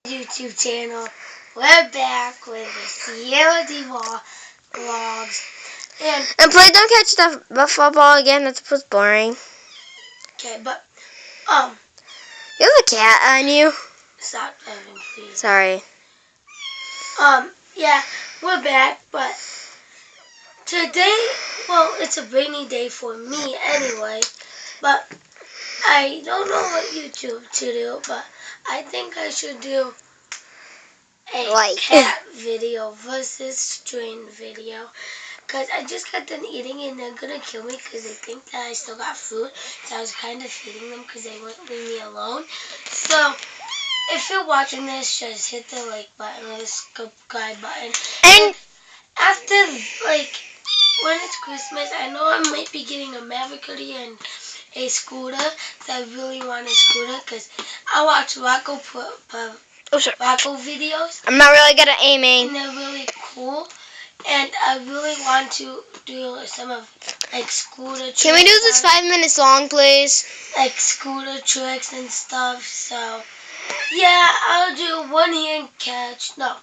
YouTube channel. We're back with the Sierra Devol vlogs. And please don't catch the football again. That's boring. Okay, but you have a cat on you. Stop driving, please. Sorry. Yeah, we're back, but today, well, it's a rainy day for me anyway. But I don't know what YouTube to do, but I think I should do a cat video versus strain video. Because I just got done eating and they're going to kill me because they think that I still got food. So I was kind of feeding them because they wouldn't leave me alone. So if you're watching this, just hit the like button or the subscribe button. And after, like, when it's Christmas, I know I might be getting a Maverick hoodie and a scooter. So I really want a scooter because I watch Rocco videos. I'm not really good at aiming. And they're really cool. And I really want to do some of, like, scooter tricks. Can we do this 5 minutes long, please? Like, scooter tricks and stuff. So, yeah, I'll do one-hand catch. No,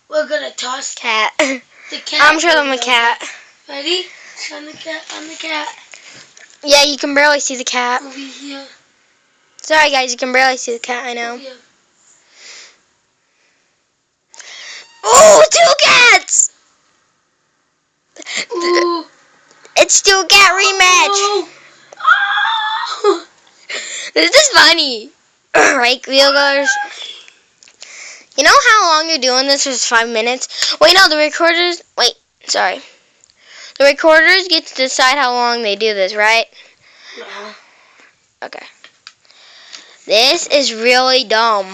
we're going to toss cat. The cat. I'm sure I'm a cat. Ready? On the cat. On the cat. Yeah, you can barely see the cat. Over here. Sorry, guys, you can barely see the cat. I know. Over here. Oh, 2 cats! Ooh. It's 2 cat rematch. Oh. This is funny. Right, Wheelers? You know how long you're doing this is 5 minutes? Wait, no, the recorders... Wait, sorry. The recorders get to decide how long they do this, right? No. Okay. This is really dumb.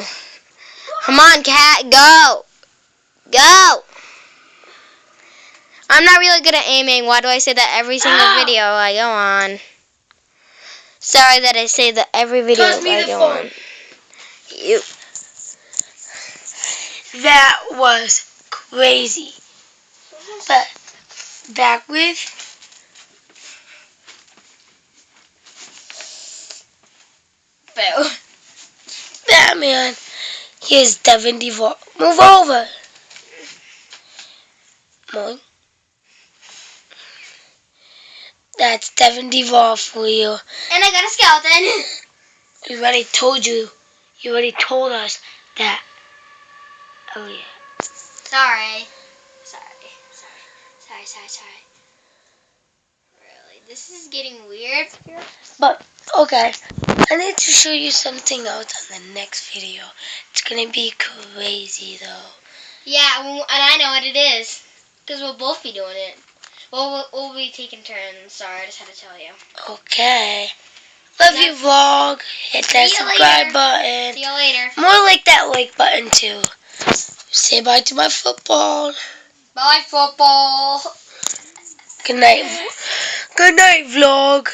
Come on, cat, go! Go! I'm not really good at aiming. Why do I say that every single video I go on? Sorry that I say that every video I go on. You. That was crazy. But back with Batman. Here's Devin Devol. Move over. Move. That's Devin Devol for you. And I got a skeleton. We already told you. You already told us that. Oh, yeah. Sorry. Really, this is getting weird. But, okay. I need to show you something else on the next video. It's going to be crazy, though. Yeah, and I know what it is. Because we'll both be doing it. We'll be taking turns. Sorry, I just had to tell you. Okay. Love you, vlog. Hit that subscribe button. See you later. More like that like button, too. Say bye to my football. Bye, football. Good night. Good night, vlog.